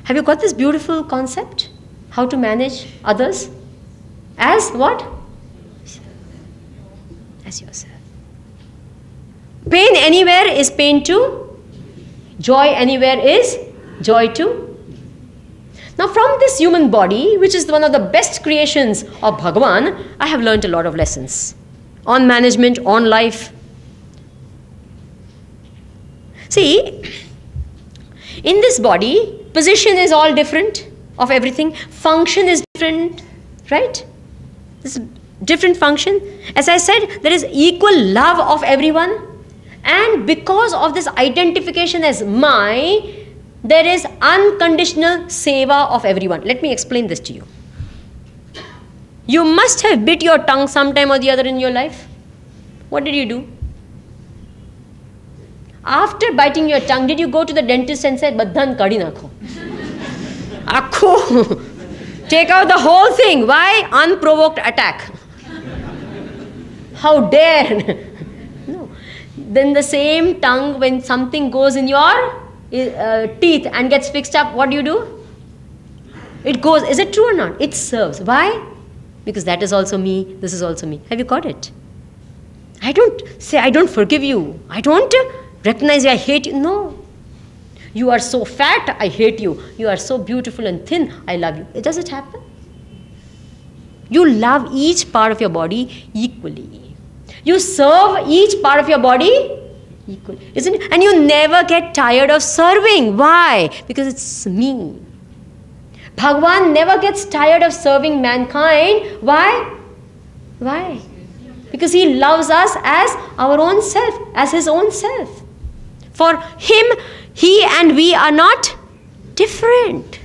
Have you got this beautiful concept? How to manage others? As what? As yourself. Pain anywhere is pain too. Joy anywhere is joy too. Now from this human body, which is one of the best creations of Bhagavan, I have learned a lot of lessons on management, on life. See, in this body, position is all different of everything. Function is different, right? This is different function. As I said, there is equal love of everyone. And because of this identification as my, there is unconditional seva of everyone. Let me explain this to you. You must have bit your tongue sometime or the other in your life. What did you do? After biting your tongue, did you go to the dentist and say, "Badhan kadi nakho"? Akho. Take out the whole thing. Why? Unprovoked attack. How dare? No. Then the same tongue, when something goes in your teeth and gets fixed up, what do? It goes. Is it true or not? It serves. Why? Because that is also me, this is also me. Have you got it? I don't say, I don't forgive you. I don't recognize you, I hate you. No. You are so fat, I hate you. You are so beautiful and thin, I love you. Does it happen? You love each part of your body equally. You serve each part of your body equally. Isn't it? And you never get tired of serving. Why? Because it's me. Bhagwan never gets tired of serving mankind. Why? Why? Because he loves us as our own self, as his own self. For him, he and we are not different.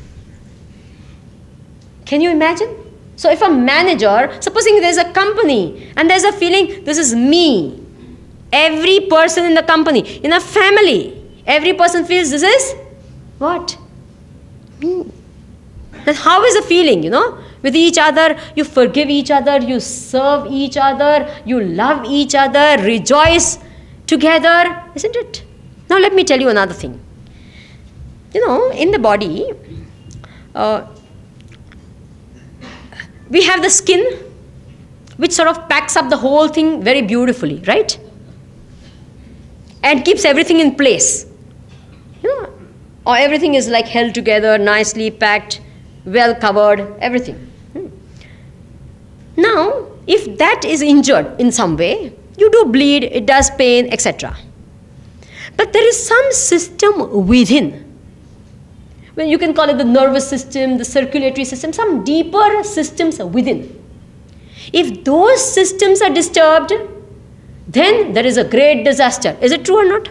Can you imagine? So if a manager, supposing there's a company and there's a feeling, this is me. Every person in the company, in a family, every person feels this is what? Me. Then how is the feeling, with each other? You forgive each other, you serve each other, you love each other, rejoice together, isn't it? Now let me tell you another thing. In the body, we have the skin, which sort of packs up the whole thing very beautifully, right? And keeps everything in place. Or everything is like held together, nicely packed, well covered, everything. Now, if that is injured in some way, you do bleed, it does pain, etc. But there is some system within. Well, you can call it the nervous system, the circulatory system, some deeper systems within. If those systems are disturbed, then there is a great disaster. Is it true or not?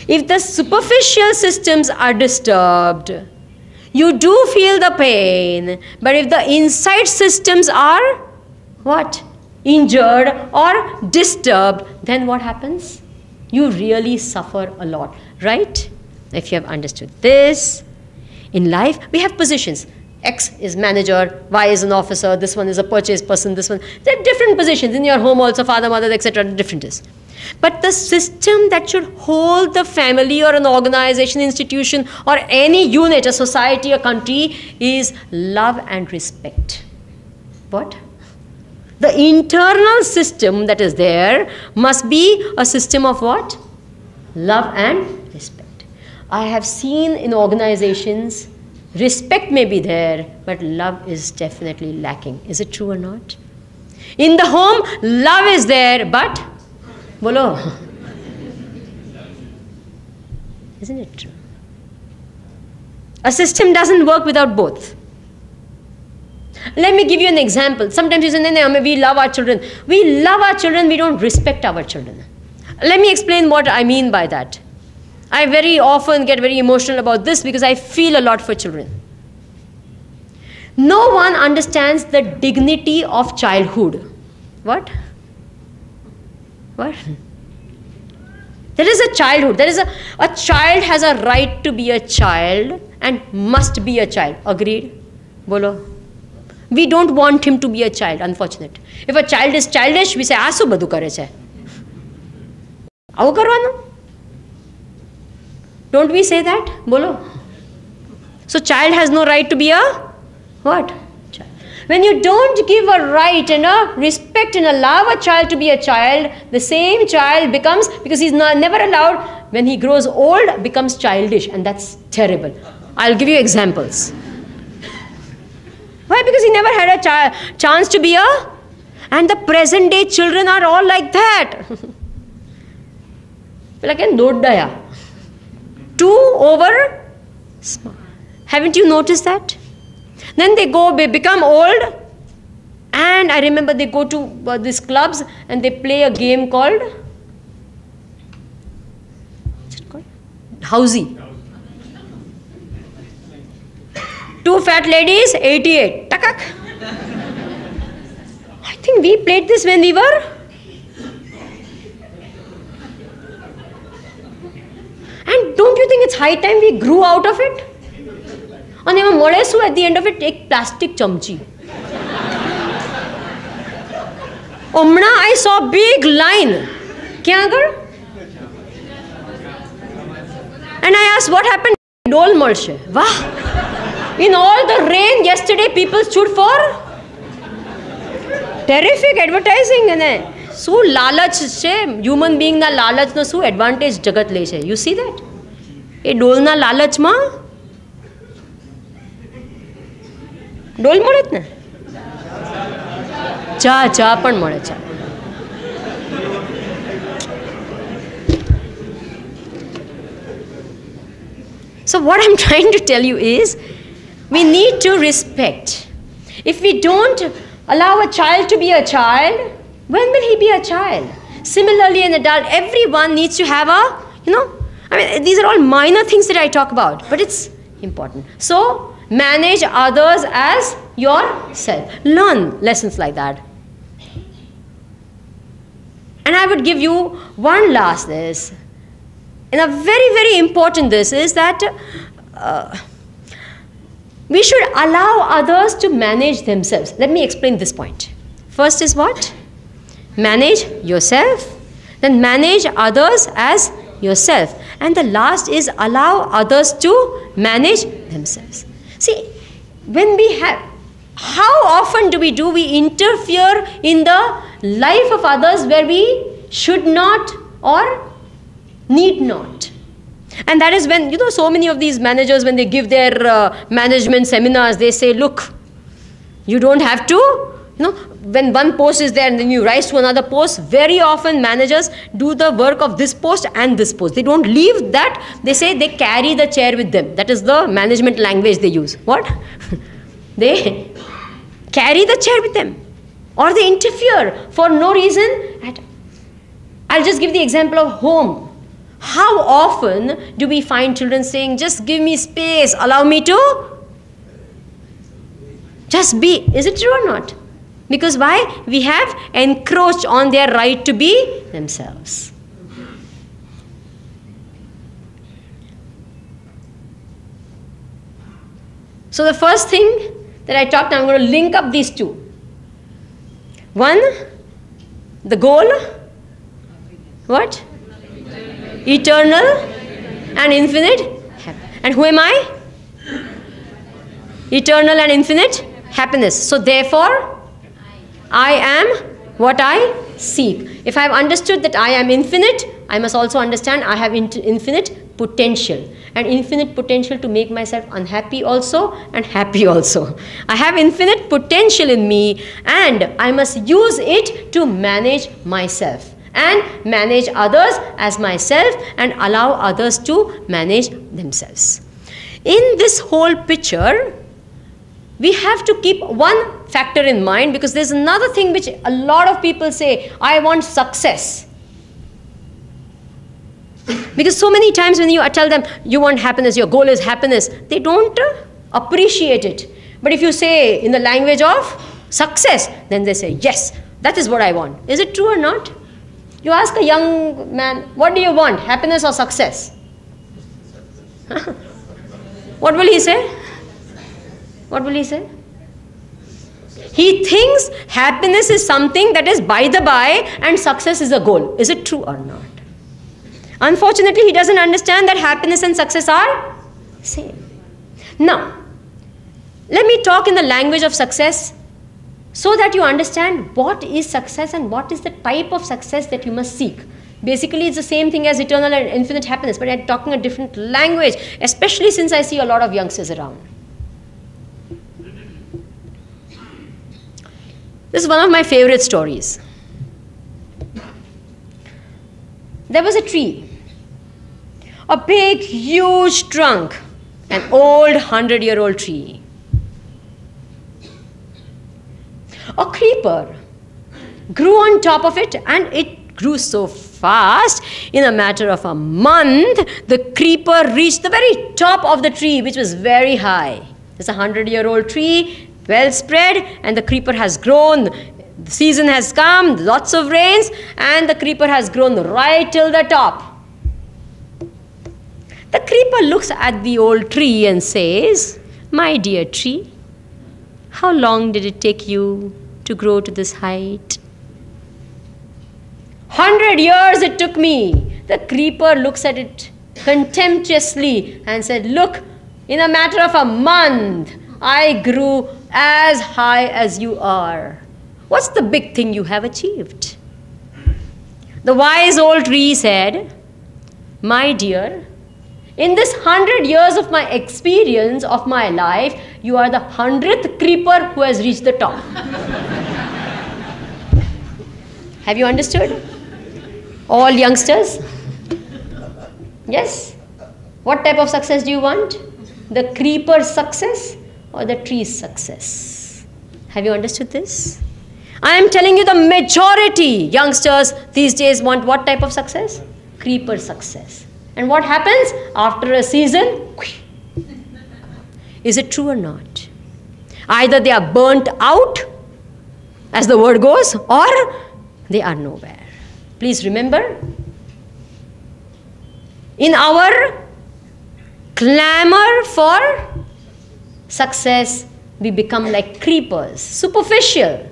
If the superficial systems are disturbed, you do feel the pain. But if the inside systems are what? Injured or disturbed, then what happens? You really suffer a lot, right? If you have understood this, in life we have positions. X is manager, Y is an officer, this one is a purchase person, this one. There are different positions in your home also, father, mother, etc. Different is. But the system that should hold the family or an organization, institution or any unit, a society, a country is love and respect. What? The internal system that is there must be a system of what? Love and respect. I have seen in organizations, respect may be there, but love is definitely lacking. Is it true or not? In the home, love is there, but bolo. Isn't it true? A system doesn't work without both. Let me give you an example. Sometimes you say, we love our children. We love our children, we don't respect our children. Let me explain what I mean by that. I very often get very emotional about this because I feel a lot for children. No one understands the dignity of childhood. What? What? There is a childhood. There is a child has a right to be a child and must be a child. Agreed? Bolo. We don't want him to be a child, unfortunate. If a child is childish, we say, Asu badu kare chhe. Avu karwano? Don't we say that? Bolo. So child has no right to be a what? Child. When you don't give a right and a respect and allow a child to be a child, the same child becomes, because he's never allowed, when he grows old, becomes childish, and that's terrible. I'll give you examples. Why? Because he never had a chance to be a, and the present day children are all like that. Like a nodaya. Too over smart. Haven't you noticed that? Then they become old, and I remember they go to these clubs and they play a game called, what's it called? Housey. Two fat ladies, 88. Takak. I think we played this when we were. And don't you think it's high time we grew out of it? And at the end of it, take plastic chamchi. Omna, I saw a big line. Kya agar? And I asked, what happened? Dol malshe. Wah! In all the rain yesterday, people stood for terrific advertising. So lalach che, human being na lalach na su advantage jagat le che. You see that? E dol na lalach ma ડોલ મળે જ ને ચા પણ મળે ચા. So what I'm trying to tell you is, We need to respect. If we don't allow a child to be a child, when will he be a child? Similarly, an adult, everyone needs to have these are all minor things that I talk about, but it's important. So, manage others as yourself. Learn lessons like that. And I would give you one last this. And a very, very important this is that we should allow others to manage themselves. Let me explain this point. First is what? Manage yourself. Then manage others as yourself. And the last is allow others to manage themselves. See, when we have, how often do we interfere in the life of others where we should not or need not? And that is when, so many of these managers, when they give their management seminars, they say, look, you don't have to, when one post is there and then you rise to another post, very often managers do the work of this post and this post. They don't leave that. They say they carry the chair with them. That is the management language they use. What? They carry the chair with them. Or they interfere for no reason. I'll just give the example of home. How often do we find children saying, just give me space, allow me to just be? Is it true or not? Because why? We have encroached on their right to be themselves. So the first thing that I talked, I'm going to link up these two. One, the goal. What? Eternal and infinite. And who am I? Eternal and infinite happiness. So therefore, I am what I seek. If I have understood that I am infinite, I must also understand I have infinite potential. And infinite potential to make myself unhappy also and happy also. I have infinite potential in me and I must use it to manage myself and manage others as myself and allow others to manage themselves. In this whole picture, we have to keep one factor in mind, because there's another thing which a lot of people say, I want success. Because so many times when you tell them you want happiness, your goal is happiness, they don't appreciate it. But if you say in the language of success, then they say, yes, that is what I want. Is it true or not? You ask a young man, what do you want, happiness or success? What will he say? What will he say? He thinks happiness is something that is by the by and success is a goal. Is it true or not? Unfortunately, he doesn't understand that happiness and success are same. Now, let me talk in the language of success so that you understand what is success and what is the type of success that you must seek. Basically, it's the same thing as eternal and infinite happiness, but I'm talking a different language, especially since I see a lot of youngsters around. This is one of my favorite stories. There was a tree, a big, huge trunk, an old 100-year-old tree. A creeper grew on top of it, and it grew so fast. In a matter of a month, the creeper reached the very top of the tree, which was very high. It's a 100-year-old tree, well spread, and the creeper has grown. The season has come, lots of rains, and the creeper has grown right till the top. The creeper looks at the old tree and says, my dear tree, how long did it take you to grow to this height? 100 years it took me. The creeper looks at it contemptuously and said, look, in a matter of a month, I grew as high as you are. What's the big thing you have achieved? The wise old tree said, my dear, in this 100 years of my experience of my life, you are the 100th creeper who has reached the top. Have you understood? All youngsters? Yes? What type of success do you want? The creeper success or the tree's success? Have you understood this? I am telling you the majority youngsters these days want what type of success? Creeper success. And what happens after a season? Is it true or not? Either they are burnt out, as the word goes, or they are nowhere. Please remember, in our clamor for success, we become like creepers, superficial,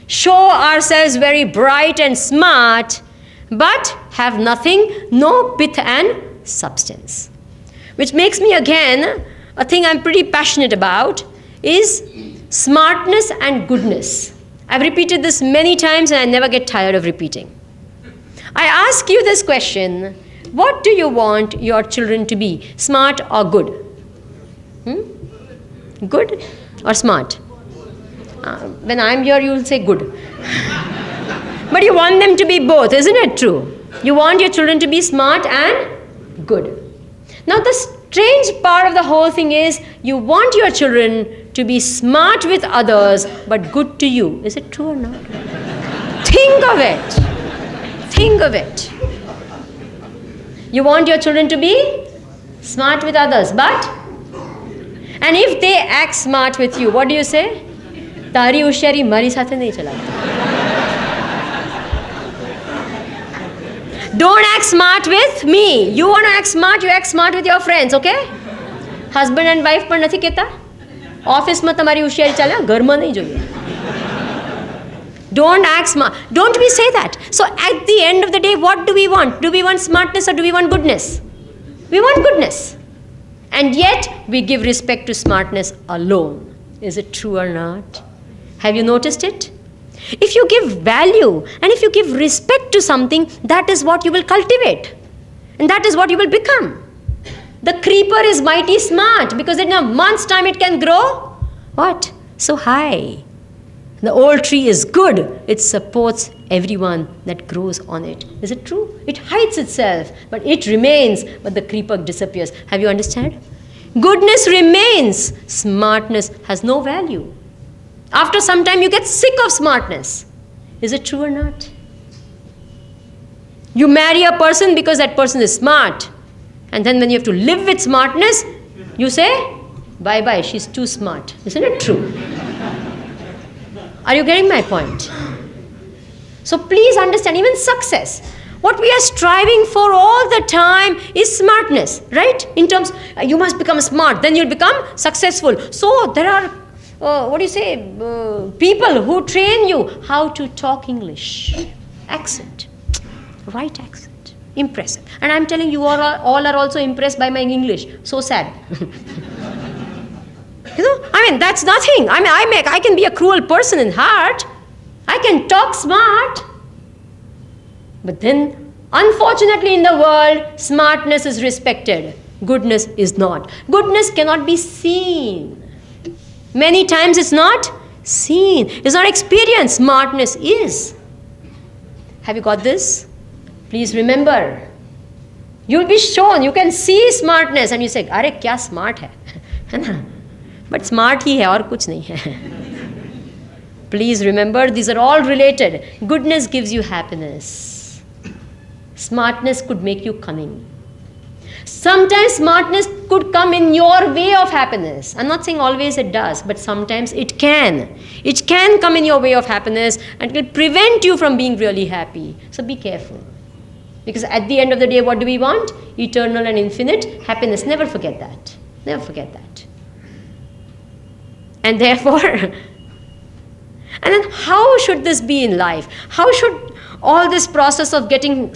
show ourselves very bright and smart, but have nothing, no pith and substance. Which makes me again, a thing I'm pretty passionate about is smartness and goodness. I've repeated this many times and I never get tired of repeating. I ask you this question, what do you want your children to be, smart or good? Good or smart? When I'm here, you'll say good. But you want them to be both, isn't it true? You want your children to be smart and good. Now, the strange part of the whole thing is you want your children to be smart with others, but good to you. Is it true or not? Think of it. Think of it. You want your children to be smart with others, but... And if they act smart with you, what do you say? Tari ushari mari sathe nahi chalata. Don't act smart with me. You want to act smart, you act smart with your friends, okay? Husband and wife पर नहीं कहता. Office में तुम्हारी होशियारी चले, घर में नहीं જોઈએ. Don't act smart. Don't we say that? So at the end of the day, what do we want? Do we want smartness or do we want goodness? We want goodness. And yet, we give respect to smartness alone. Is it true or not? Have you noticed it? If you give value and if you give respect to something, that is what you will cultivate. And that is what you will become. The creeper is mighty smart because in a month's time it can grow, what? So high. The old tree is good. It supports everyone that grows on it. Is it true? It hides itself, but it remains, but the creeper disappears. Have you understood? Goodness remains. Smartness has no value. After some time, you get sick of smartness. Is it true or not? You marry a person because that person is smart. And then when you have to live with smartness, you say, bye-bye, she's too smart. Isn't it true? Are you getting my point? So please understand, even success. What we are striving for all the time is smartness, right? In terms, you must become smart, then you'll become successful. So there are people who train you how to talk English. Accent. Right accent. Impressive. And I'm telling you all are also impressed by my English. So sad. That's nothing. I can be a cruel person in heart. I can talk smart. But then, unfortunately in the world, smartness is respected. Goodness is not. Goodness cannot be seen. Many times it's not seen. It's not experienced. Smartness is. Have you got this? Please remember. You'll be shown. You can see smartness and you say, "Arey, kya smart hai?" But smart hi hai aur kuch nahi hai. Please remember, these are all related. Goodness gives you happiness. Smartness could make you cunning. Sometimes smartness could come in your way of happiness. I'm not saying always it does, but sometimes it can. It can come in your way of happiness and it will prevent you from being really happy. So be careful. Because at the end of the day, what do we want? Eternal and infinite happiness. Never forget that. Never forget that. And therefore, and then how should this be in life? How should all this process of getting,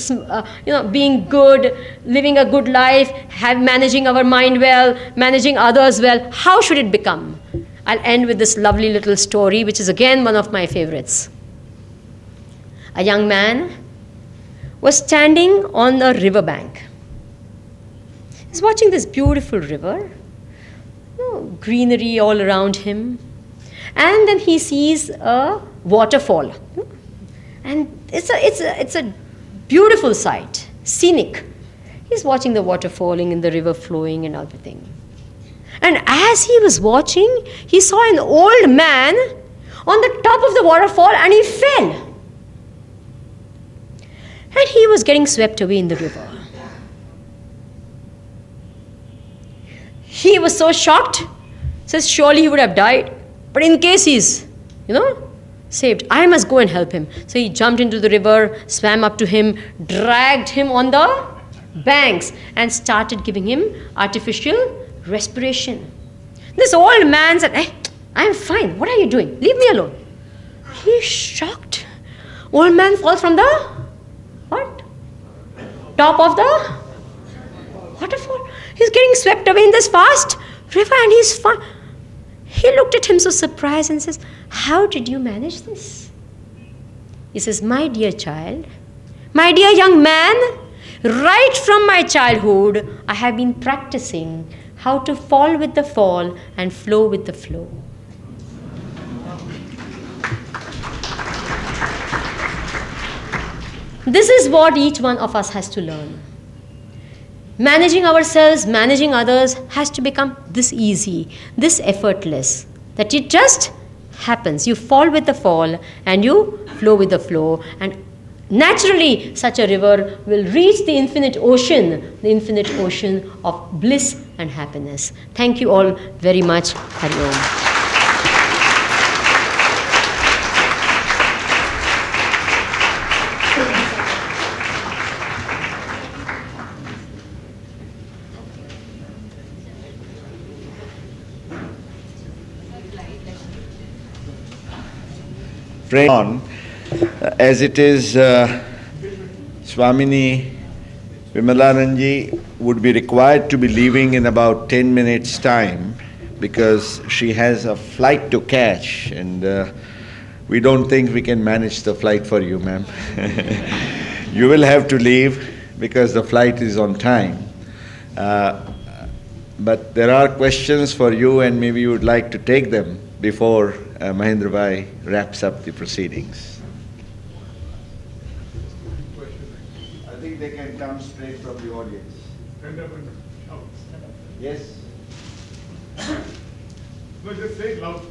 being good, living a good life, managing our mind well, managing others well, how should it become? I'll end with this lovely little story, which is again one of my favorites. A young man was standing on a riverbank. He's watching this beautiful river, greenery all around him, and then he sees a waterfall. And it's a beautiful sight, scenic. He's watching the water falling and the river flowing and everything. And as he was watching, he saw an old man on the top of the waterfall and he fell. And he was getting swept away in the river. He was so shocked, says surely he would have died. But in case he's, saved, I must go and help him. So he jumped into the river, swam up to him, dragged him on the banks and started giving him artificial respiration. This old man said, hey, I'm fine. What are you doing? Leave me alone. He's shocked. Old man falls from the what? Top of the waterfall. He's getting swept away in this fast river and he's fine. He looked at him so surprised and says, how did you manage this? He says, my dear child, my dear young man, right from my childhood, I have been practicing how to fall with the fall and flow with the flow. This is what each one of us has to learn. Managing ourselves, managing others has to become this easy, this effortless, that it just happens. You fall with the fall and you flow with the flow, and naturally such a river will reach the infinite ocean of bliss and happiness. Thank you all very much. Hari Om. On, as it is, Swamini Vimalaranji would be required to be leaving in about 10 minutes' time because she has a flight to catch, and we don't think we can manage the flight for you, ma'am. You will have to leave because the flight is on time. But there are questions for you, and maybe you would like to take them before Mahendra Bhai wraps up the proceedings. I think they can come straight from the audience. Stand up and shout. Yes? No, just say it loud.